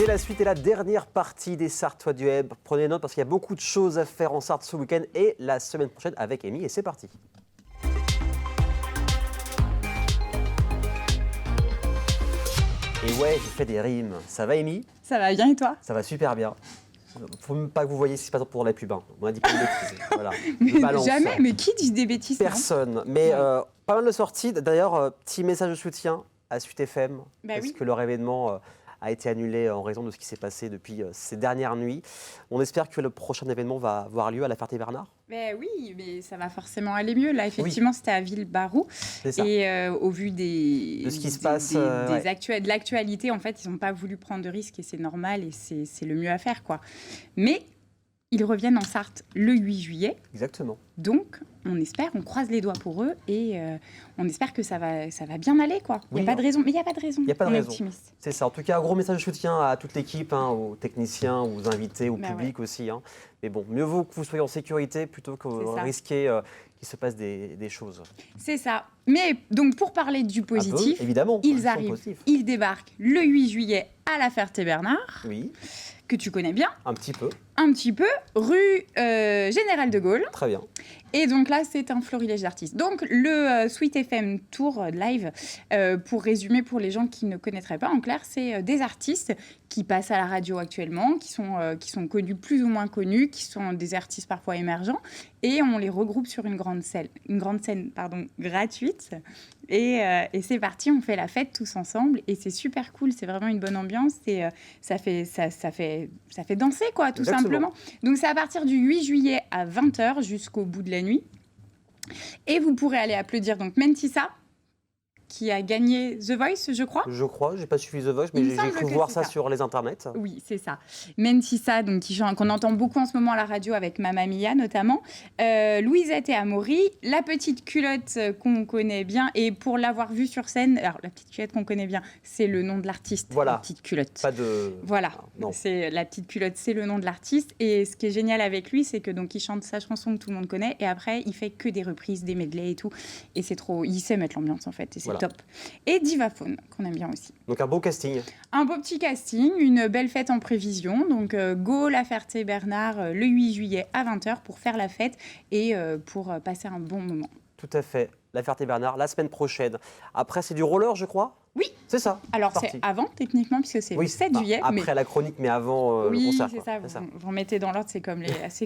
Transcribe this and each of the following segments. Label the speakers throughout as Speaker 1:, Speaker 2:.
Speaker 1: C'est la suite et la dernière partie des Sartois du Web. Prenez note parce qu'il y a beaucoup de choses à faire en Sarthe ce week-end et la semaine prochaine avec Amy. Et c'est parti. Et ouais, j'ai fait des rimes. Ça va, Amy?
Speaker 2: Ça va bien et toi?
Speaker 1: Ça va super bien. Faut même pas que vous voyez ce qui se passe pour la pub. Hein. On a dit pas de bêtises. Voilà.
Speaker 2: Jamais, mais qui dit des bêtises?
Speaker 1: Personne. Mais pas mal de sorties. D'ailleurs, petit message de soutien à Suite FM. Parce que leur événement a été annulé en raison de ce qui s'est passé depuis ces dernières nuits. On espère que le prochain événement va avoir lieu à la Ferté-Bernard.
Speaker 2: Oui, mais ça va forcément aller mieux. Là, effectivement, c'était à Villebarou. Et au vu de
Speaker 1: ce qui se passe,
Speaker 2: de l'actualité, en fait, ils n'ont pas voulu prendre de risques et c'est normal et c'est le mieux à faire, quoi. Mais ils reviennent en Sarthe le 8 juillet.
Speaker 1: Exactement.
Speaker 2: Donc, on espère, on croise les doigts pour eux et on espère que ça va bien aller, quoi. Il n'y a pas de raison. Mais il n'y a pas de raison.
Speaker 1: Il n'y a pas de raison.
Speaker 2: Optimiste.
Speaker 1: C'est ça. En tout cas, un gros message de soutien à toute l'équipe, hein, aux techniciens, aux invités, au public aussi. Hein. Mais bon, mieux vaut que vous soyez en sécurité plutôt que risquer qu'il se passe des choses.
Speaker 2: C'est ça. Mais donc, pour parler du positif,
Speaker 1: évidemment,
Speaker 2: ils arrivent, ils débarquent le 8 juillet à la Ferté-Bernard.
Speaker 1: Oui.
Speaker 2: Que tu connais bien.
Speaker 1: Un petit peu.
Speaker 2: Un petit peu. Rue Général de Gaulle.
Speaker 1: Très bien.
Speaker 2: Et donc là, c'est un florilège d'artistes. Donc, le Suite FM Tour live, pour résumer pour les gens qui ne connaîtraient pas, en clair, c'est des artistes qui passent à la radio actuellement, qui sont connus, plus ou moins connus, qui sont des artistes parfois émergents, et on les regroupe sur une grande scène gratuite. Et c'est parti, on fait la fête tous ensemble, et c'est super cool, c'est vraiment une bonne ambiance, et ça fait danser, quoi, tout simplement. Donc c'est à partir du 8 juillet à 20h jusqu'au bout de la nuit. Et vous pourrez aller applaudir donc Mentissa, qui a gagné The Voice, je crois.
Speaker 1: Je crois, j'ai pas suivi The Voice, mais j'ai cru voir ça sur les internets.
Speaker 2: Oui, c'est ça. Mentissa, donc qu'on entend beaucoup en ce moment à la radio avec Mamma Mia notamment. Louisette et Amaury, la petite culotte qu'on connaît bien, et pour l'avoir vue sur scène, alors la petite culotte qu'on connaît bien, c'est le nom de l'artiste.
Speaker 1: Voilà.
Speaker 2: La petite culotte.
Speaker 1: Pas de.
Speaker 2: Voilà.
Speaker 1: Non.
Speaker 2: C'est la petite culotte, c'est le nom de l'artiste. Et ce qui est génial avec lui, c'est que donc il chante sa chanson que tout le monde connaît, et après il fait que des reprises, des medleys et tout. Et c'est trop. Il sait mettre l'ambiance en fait, et c'est top. Et Divaphone, qu'on aime bien aussi.
Speaker 1: Donc un beau casting.
Speaker 2: Un beau petit casting, une belle fête en prévision. Donc go la Ferté-Bernard le 8 juillet à 20h pour faire la fête et pour passer un bon moment.
Speaker 1: Tout à fait. La Ferté-Bernard, la semaine prochaine. Après, c'est du roller, je crois?
Speaker 2: Oui.
Speaker 1: C'est ça.
Speaker 2: Alors, c'est avant, techniquement, puisque c'est le 7 juillet.
Speaker 1: Après la chronique, mais avant le concert.
Speaker 2: Oui, c'est ça. Vous remettez dans l'ordre, c'est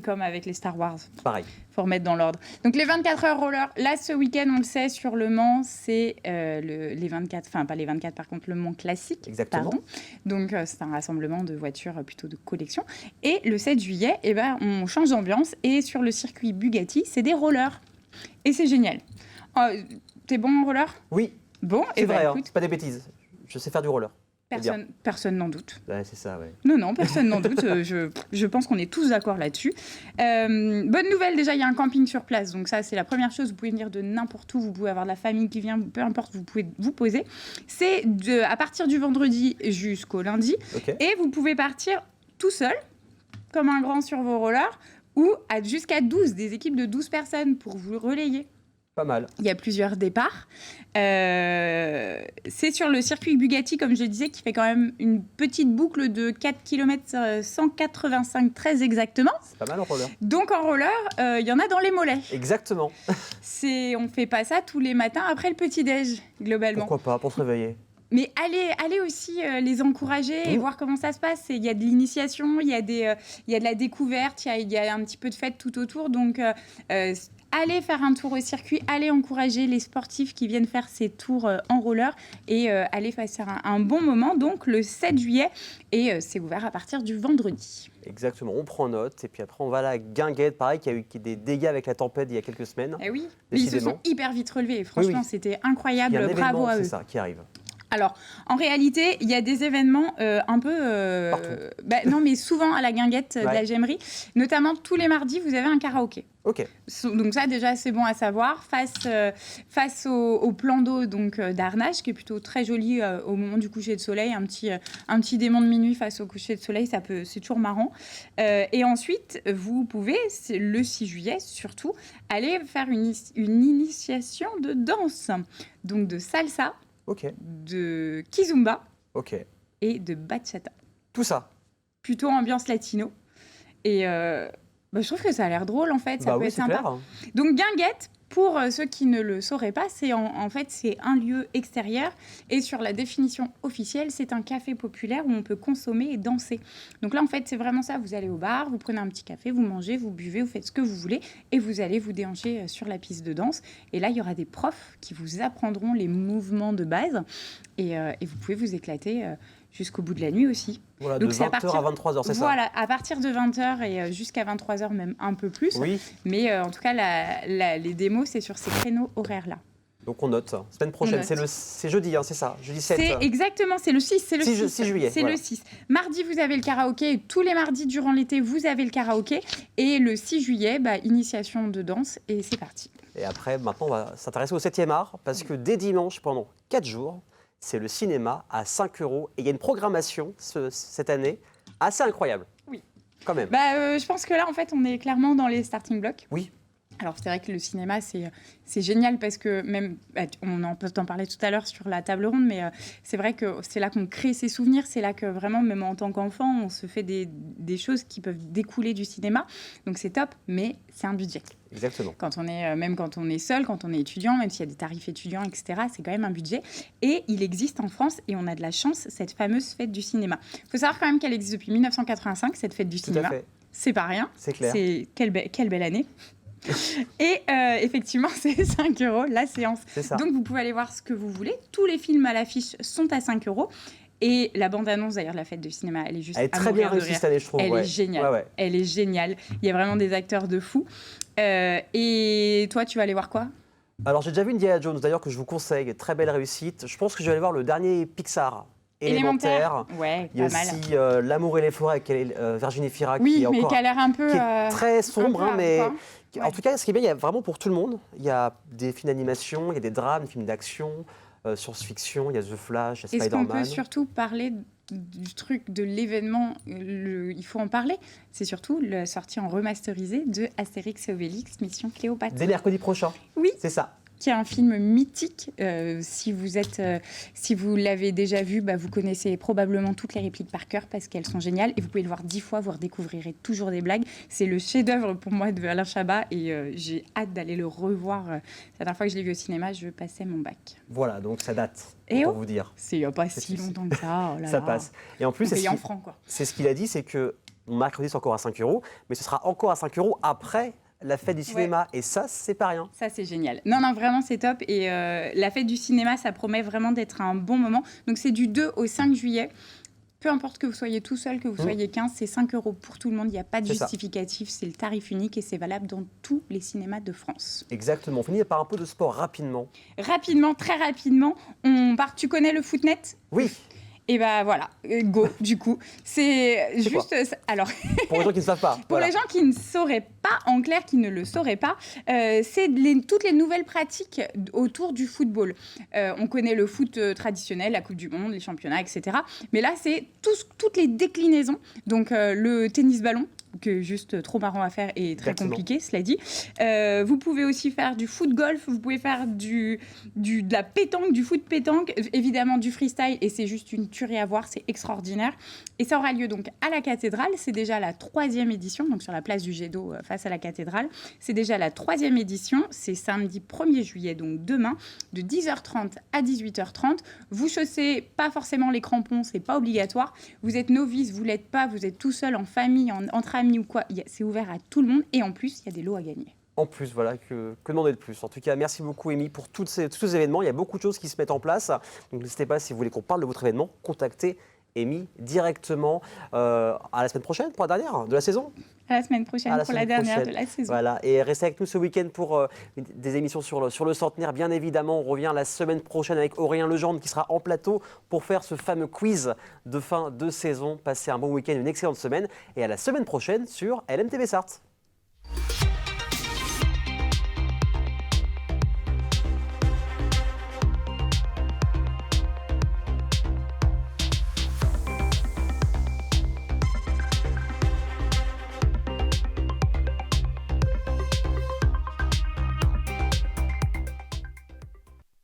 Speaker 2: comme avec les Star Wars.
Speaker 1: Pareil.
Speaker 2: Il faut remettre dans l'ordre. Donc, les 24 heures roller, là, ce week-end, on le sait, sur Le Mans, c'est les 24, enfin, pas les 24, par contre, le Mans classique.
Speaker 1: Exactement.
Speaker 2: Pardon. Donc, c'est un rassemblement de voitures plutôt de collection. Et le 7 juillet, on change d'ambiance. Et sur le circuit Bugatti, c'est des rollers. Et c'est génial. T'es bon en roller? Oui. Bon,
Speaker 1: c'est vrai, écoute, c'est pas des bêtises. Je sais faire du roller.
Speaker 2: Personne n'en doute.
Speaker 1: Ouais, c'est ça, ouais.
Speaker 2: Non, personne n'en doute. Je pense qu'on est tous d'accord là-dessus. Bonne nouvelle, déjà, il y a un camping sur place. Donc ça, c'est la première chose. Vous pouvez venir de n'importe où. Vous pouvez avoir de la famille qui vient. Peu importe, vous pouvez vous poser. C'est à partir du vendredi jusqu'au lundi.
Speaker 1: Okay.
Speaker 2: Et vous pouvez partir tout seul, comme un grand sur vos rollers, ou jusqu'à 12, des équipes de 12 personnes pour vous relayer.
Speaker 1: Pas mal.
Speaker 2: Il y a plusieurs départs. C'est sur le circuit Bugatti, comme je disais, qui fait quand même une petite boucle de 4 km 185 très exactement.
Speaker 1: C'est pas mal en roller.
Speaker 2: Donc en roller, il y en a dans les mollets.
Speaker 1: Exactement.
Speaker 2: On fait pas ça tous les matins après le petit-déj, globalement.
Speaker 1: Pourquoi pas, pour se réveiller.
Speaker 2: Mais allez aussi les encourager et voir comment ça se passe. Il y a de l'initiation, il y a de la découverte, il y a un petit peu de fête tout autour. Donc, allez faire un tour au circuit, allez encourager les sportifs qui viennent faire ces tours en roller et allez passer un bon moment. Donc, le 7 juillet, et c'est ouvert à partir du vendredi.
Speaker 1: Exactement, on prend note et puis après on va à la Guinguette, pareil, qui a eu des dégâts avec la tempête il y a quelques semaines.
Speaker 2: Eh oui, mais ils se sont hyper vite relevés. Franchement, c'était incroyable. Bravo à eux.
Speaker 1: C'est ça qui arrive.
Speaker 2: Alors, en réalité, il y a des événements un peu... non, mais souvent à la Guinguette de la Gemmerie. Notamment, tous les mardis, vous avez un karaoké.
Speaker 1: Ok.
Speaker 2: Donc ça, déjà, c'est bon à savoir. Face au plan d'eau d'Arnage, qui est plutôt très joli au moment du coucher de soleil. Un petit démon de minuit face au coucher de soleil, c'est toujours marrant. Et ensuite, vous pouvez, le 6 juillet surtout, aller faire une initiation de danse. Donc de salsa.
Speaker 1: Okay.
Speaker 2: De kizomba
Speaker 1: et
Speaker 2: de bachata.
Speaker 1: Tout ça.
Speaker 2: Plutôt ambiance latino. Et je trouve que ça a l'air drôle, en fait. Ça peut être sympa.
Speaker 1: Clair.
Speaker 2: Donc, Guinguette, pour ceux qui ne le sauraient pas, c'est en fait c'est un lieu extérieur. Et sur la définition officielle, c'est un café populaire où on peut consommer et danser. Donc là, en fait, c'est vraiment ça. Vous allez au bar, vous prenez un petit café, vous mangez, vous buvez, vous faites ce que vous voulez. Et vous allez vous déhancher sur la piste de danse. Et là, il y aura des profs qui vous apprendront les mouvements de base. Et vous pouvez vous éclater jusqu'au bout de la nuit aussi.
Speaker 1: Voilà, donc de 20h à 23h, c'est ça?
Speaker 2: Voilà, à partir de 20h et jusqu'à 23h, même un peu plus.
Speaker 1: Oui.
Speaker 2: Mais en tout cas, les démos, c'est sur ces créneaux horaires-là.
Speaker 1: Donc on note. Semaine prochaine, c'est jeudi, hein, c'est ça? Jeudi 7.
Speaker 2: Exactement, c'est le 6. C'est le
Speaker 1: 6 juillet.
Speaker 2: C'est le 6. Mardi, vous avez le karaoké. Et tous les mardis durant l'été, vous avez le karaoké. Et le 6 juillet, initiation de danse. Et c'est parti.
Speaker 1: Et après, maintenant, on va s'intéresser au 7e art. Parce que dès dimanche, pendant 4 jours, c'est le cinéma à 5 €. Et il y a une programmation cette année assez incroyable.
Speaker 2: Oui.
Speaker 1: Quand même.
Speaker 2: Je pense que là, en fait, on est clairement dans les starting blocks.
Speaker 1: Oui.
Speaker 2: Alors, c'est vrai que le cinéma, c'est génial parce que même, on en peut en parler tout à l'heure sur la table ronde, mais c'est vrai que c'est là qu'on crée ses souvenirs, c'est là que vraiment, même en tant qu'enfant, on se fait des choses qui peuvent découler du cinéma. Donc, c'est top, mais c'est un budget.
Speaker 1: Exactement.
Speaker 2: Même quand on est seul, quand on est étudiant, même s'il y a des tarifs étudiants, etc., c'est quand même un budget. Et il existe en France, et on a de la chance, cette fameuse fête du cinéma. Il faut savoir quand même qu'elle existe depuis 1985, cette fête du cinéma.
Speaker 1: Tout à fait.
Speaker 2: C'est pas rien.
Speaker 1: C'est clair.
Speaker 2: Quelle belle année. Et effectivement, c'est 5 € la séance.
Speaker 1: C'est ça.
Speaker 2: Donc, vous pouvez aller voir ce que vous voulez. Tous les films à l'affiche sont à 5 €. Et la bande-annonce, d'ailleurs, de la fête du cinéma, elle est juste...
Speaker 1: Elle est très bien réussie cette année, je trouve.
Speaker 2: Elle est géniale.
Speaker 1: Ouais.
Speaker 2: Elle est géniale. Il y a vraiment des acteurs de fou. Et toi, tu vas aller voir quoi?
Speaker 1: Alors, j'ai déjà vu Indiana Jones, d'ailleurs, que je vous conseille. Très belle réussite. Je pense que je vais aller voir le dernier Pixar. Élémentaire.
Speaker 2: Ouais,
Speaker 1: il y a
Speaker 2: pas
Speaker 1: aussi
Speaker 2: mal.
Speaker 1: L'amour et les forêts avec Virginie Fira.
Speaker 2: Oui, mais qui a l'air un peu...
Speaker 1: qui est très sombre, mais...
Speaker 2: Ouais.
Speaker 1: En tout cas, ce qui est bien, il y a vraiment pour tout le monde. Il y a des films d'animation, il y a des drames, des films d'action, science-fiction, il y a The Flash, il y a Spider-Man.
Speaker 2: Est-ce qu'on peut surtout parler du truc, de l'événement, il faut en parler? C'est surtout la sortie en remasterisé de Astérix et Obélix, Mission Cléopâtre.
Speaker 1: Dès mercredi prochain.
Speaker 2: Oui.
Speaker 1: C'est ça.
Speaker 2: Qui est un film mythique. Si vous l'avez déjà vu, vous connaissez probablement toutes les répliques par cœur parce qu'elles sont géniales. Et vous pouvez le voir 10 fois, vous redécouvrirez toujours des blagues. C'est le chef-d'œuvre pour moi de Alain Chabat et j'ai hâte d'aller le revoir. La dernière fois que je l'ai vu au cinéma, je passais mon bac.
Speaker 1: Voilà, donc ça date, pour vous dire.
Speaker 2: C'est il n'y a pas si longtemps que ça. Oh là
Speaker 1: ça
Speaker 2: là.
Speaker 1: passe. Et en plus,
Speaker 2: en francs, quoi.
Speaker 1: C'est ce qu'il a dit, c'est que mercredi, c'est encore à 5 €, mais ce sera encore à 5 € après la fête du cinéma. Ouais. Et ça, c'est pas rien.
Speaker 2: Ça, c'est génial. Non, vraiment, c'est top. Et la fête du cinéma, ça promet vraiment d'être un bon moment. Donc, c'est du 2 au 5 juillet. Peu importe que vous soyez tout seul, que vous soyez 15, c'est 5 € pour tout le monde. Il n'y a pas de justificatif. C'est le tarif unique et c'est valable dans tous les cinémas de France.
Speaker 1: Exactement. On finit par un peu de sport rapidement.
Speaker 2: Rapidement, très rapidement. Tu connais le Footnet?
Speaker 1: Oui.
Speaker 2: Et voilà, go, du coup. C'est juste... Alors,
Speaker 1: pour les gens qui ne savent pas.
Speaker 2: Pour les gens qui ne sauraient pas, en clair, qui ne le sauraient pas, c'est toutes les nouvelles pratiques autour du football. On connaît le foot traditionnel, la Coupe du Monde, les championnats, etc. Mais là, c'est toutes les déclinaisons. Donc, le tennis-ballon, que juste trop marrant à faire et très compliqué, cela dit. Vous pouvez aussi faire du foot-golf, vous pouvez faire de la pétanque, du foot-pétanque, évidemment du freestyle, et c'est juste une tuerie à voir, c'est extraordinaire. Et ça aura lieu donc à la cathédrale, c'est déjà la 3e édition, donc sur la place du Jet d'eau face à la cathédrale. C'est déjà la 3e édition, c'est samedi 1er juillet, donc demain, de 10h30 à 18h30. Vous chaussez pas forcément les crampons, c'est pas obligatoire. Vous êtes novice, vous l'êtes pas, vous êtes tout seul, en famille, entre amis ou quoi, c'est ouvert à tout le monde et en plus, il y a des lots à gagner.
Speaker 1: En plus, voilà, que demander de plus. En tout cas, merci beaucoup, Amy, pour tous ces événements. Il y a beaucoup de choses qui se mettent en place. Donc, n'hésitez pas, si vous voulez qu'on parle de votre événement, contactez Amy directement. À la semaine prochaine pour la dernière de la saison.
Speaker 2: À la semaine prochaine pour la dernière de la saison.
Speaker 1: Voilà, et restez avec nous ce week-end pour des émissions sur le centenaire. Bien évidemment, on revient la semaine prochaine avec Aurélien Legendre qui sera en plateau pour faire ce fameux quiz de fin de saison. Passez un bon week-end, une excellente semaine et à la semaine prochaine sur LMTV Sarthe.